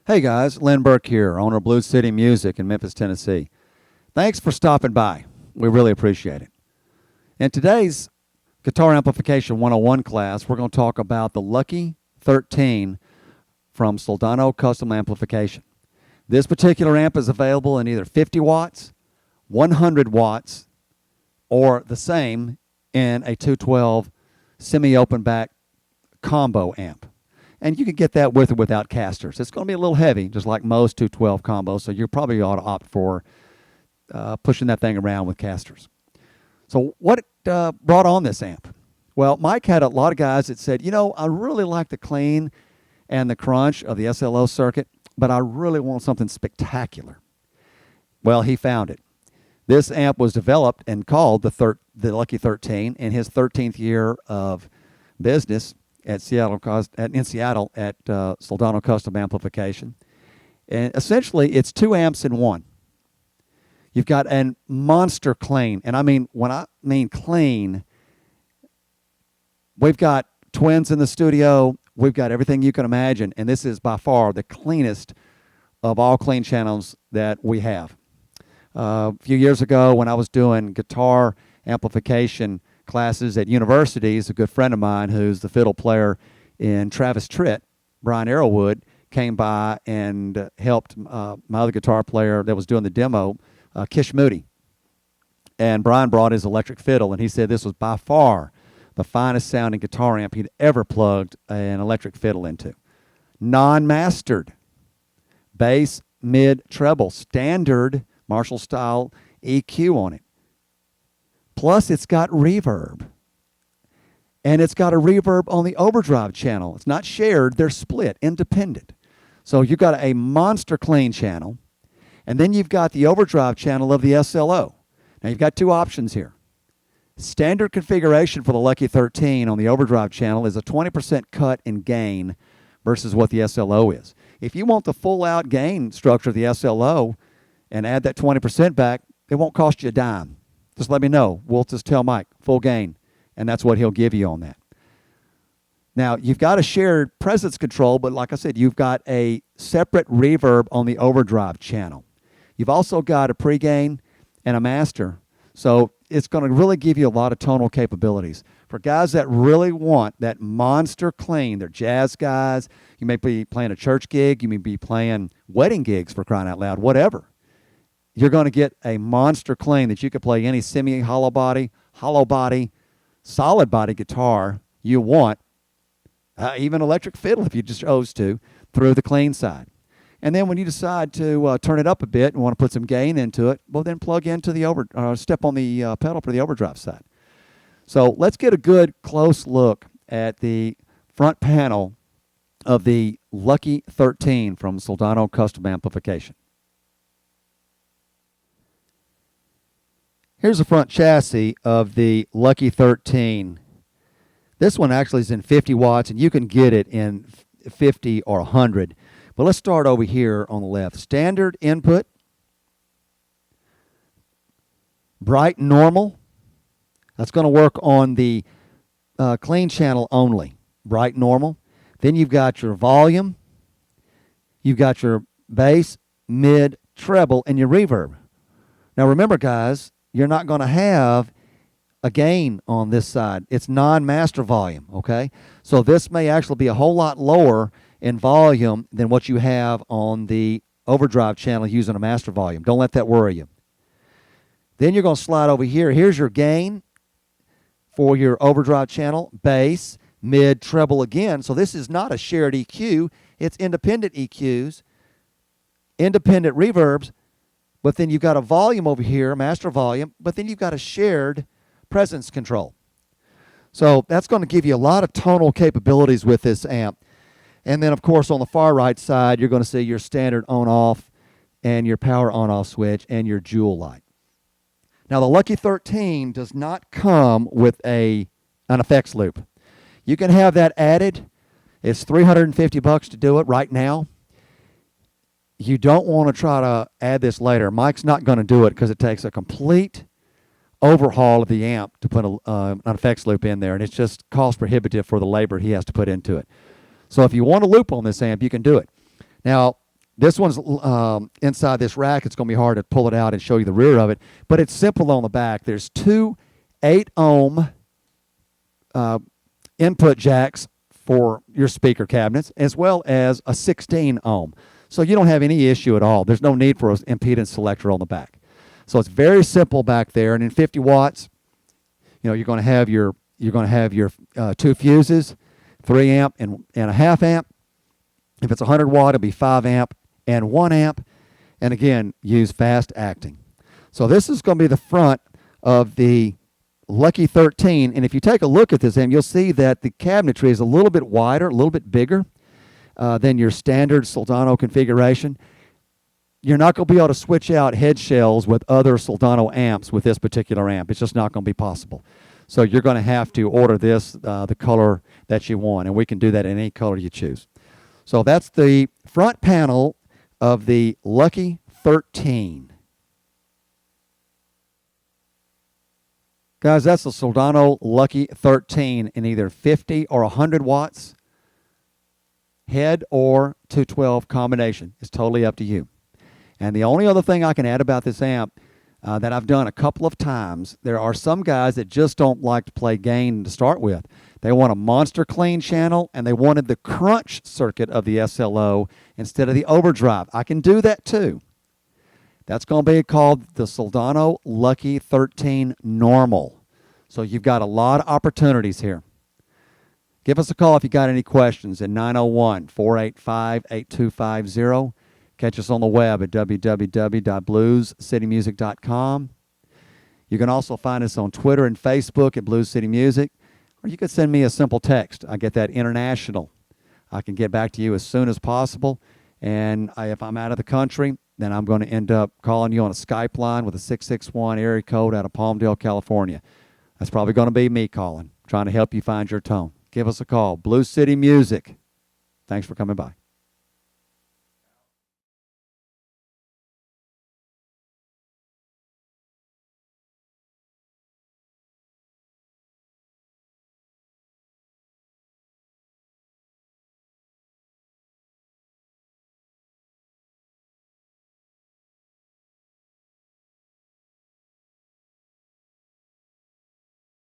Hey guys, Len Burke here, owner of Blue City Music in Memphis, Tennessee. Thanks for stopping by. We really appreciate it. In today's Guitar Amplification 101 class, we're going to talk about the Lucky 13 from Soldano Custom Amplification. This particular amp is available in either 50 watts, 100 watts, or the same in a 212 semi-open back combo amp. And you can get that with or without casters. It's going to be a little heavy, just like most 212 combos, so you probably ought to opt for pushing that thing around with casters. So what brought on this amp? Well, Mike had a lot of guys that said, you know, I really like the clean and the crunch of the SLO circuit, but I really want something spectacular. Well, he found it. This amp was developed and called the Lucky 13 in his 13th year of business in Seattle at Soldano Custom Amplification. And essentially, it's two amps in one. You've got a monster clean. And I mean, when I mean clean, we've got twins in the studio. We've got everything you can imagine. And this is by far the cleanest of all clean channels that we have. A few years ago, when I was doing guitar amplification classes at universities, a good friend of mine who's the fiddle player in Travis Tritt, Brian Arrowwood, came by and helped my other guitar player that was doing the demo, Kish Moody. And Brian brought his electric fiddle, and he said this was by far the finest sounding guitar amp he'd ever plugged an electric fiddle into. Non-mastered, bass, mid, treble, standard Marshall style EQ on it. Plus, it's got reverb. And it's got a reverb on the overdrive channel. It's not shared, they're split, independent. So you've got a monster clean channel, and then you've got the overdrive channel of the SLO. Now, you've got two options here. Standard configuration for the Lucky 13 on the overdrive channel is a 20% cut in gain versus what the SLO is. If you want the full-out gain structure of the SLO and add that 20% back, it won't cost you a dime. Just let me know. We'll just tell Mike, full gain, and that's what he'll give you on that. Now, you've got a shared presence control, but like I said, you've got a separate reverb on the overdrive channel. You've also got a pre-gain and a master, so it's going to really give you a lot of tonal capabilities. For guys that really want that monster clean, they're jazz guys, you may be playing a church gig, you may be playing wedding gigs for crying out loud, whatever. You're going to get a monster clean that you could play any semi-hollow body, solid body guitar you want, even electric fiddle if you just chose to, through the clean side. And then when you decide to turn it up a bit and want to put some gain into it, well, then plug into the step on the pedal for the overdrive side. So let's get a good close look at the front panel of the Lucky 13 from Soldano Custom Amplification. Here's the front chassis of the Lucky 13. This one actually is in 50 watts, and you can get it in 50 or 100. But let's start over here on the left. Standard input, bright normal. That's going to work on the clean channel only, bright normal. Then you've got your volume, you've got your bass, mid, treble, and your reverb. Now remember, guys, you're not going to have a gain on this side. It's non-master volume, okay? So this may actually be a whole lot lower in volume than what you have on the overdrive channel using a master volume. Don't let that worry you. Then you're going to slide over here. Here's your gain for your overdrive channel, bass, mid, treble again. So this is not a shared EQ. It's independent EQs, independent reverbs, but then you've got a volume over here, master volume, but then you've got a shared presence control. So that's going to give you a lot of tonal capabilities with this amp. And then, of course, on the far right side, you're going to see your standard on-off and your power on-off switch and your jewel light. Now, the Lucky 13 does not come with an effects loop. You can have that added. It's $350 to do it right now. You don't want to try to add this later. Mike's not going to do it because it takes a complete overhaul of the amp to put an effects loop in there, and it's just cost prohibitive for the labor he has to put into it. So if you want a loop on this amp, you can do it. Now, This one's inside this rack. It's going to be hard to pull it out and show you the rear of it, but it's simple on the back. There's two 8-ohm input jacks for your speaker cabinets, as well as a 16-ohm. So you don't have any issue at all. There's no need for an impedance selector on the back. So it's very simple back there. And in 50 watts, you know, you're going to have your two fuses, 3 amp and a half amp. If it's 100 watt, it'll be 5 amp and 1 amp. And again, use fast acting. So this is going to be the front of the Lucky 13. And if you take a look at this amp, you'll see that the cabinetry is a little bit wider, a little bit bigger than your standard Soldano configuration. You're not going to be able to switch out head shells with other Soldano amps with this particular amp. It's just not going to be possible. So you're going to have to order this the color that you want, and we can do that in any color you choose. So that's the front panel of the Lucky 13. Guys, that's the Soldano Lucky 13 in either 50 or 100 watts, head or 212 combination. It's totally up to you. And the only other thing I can add about this amp that I've done a couple of times, there are some guys that just don't like to play gain to start with. They want a monster clean channel, and they wanted the crunch circuit of the SLO instead of the overdrive. I can do that too. That's going to be called the Soldano Lucky 13 Normal. So you've got a lot of opportunities here. Give us a call if you got any questions at 901-485-8250. Catch us on the web at www.bluescitymusic.com. You can also find us on Twitter and Facebook at Blues City Music, or you could send me a simple text. I get that international. I can get back to you as soon as possible, and if I'm out of the country, then I'm going to end up calling you on a Skype line with a 661 area code out of Palmdale, California. That's probably going to be me calling, trying to help you find your tone. Give us a call. Blues City Music. Thanks for coming by.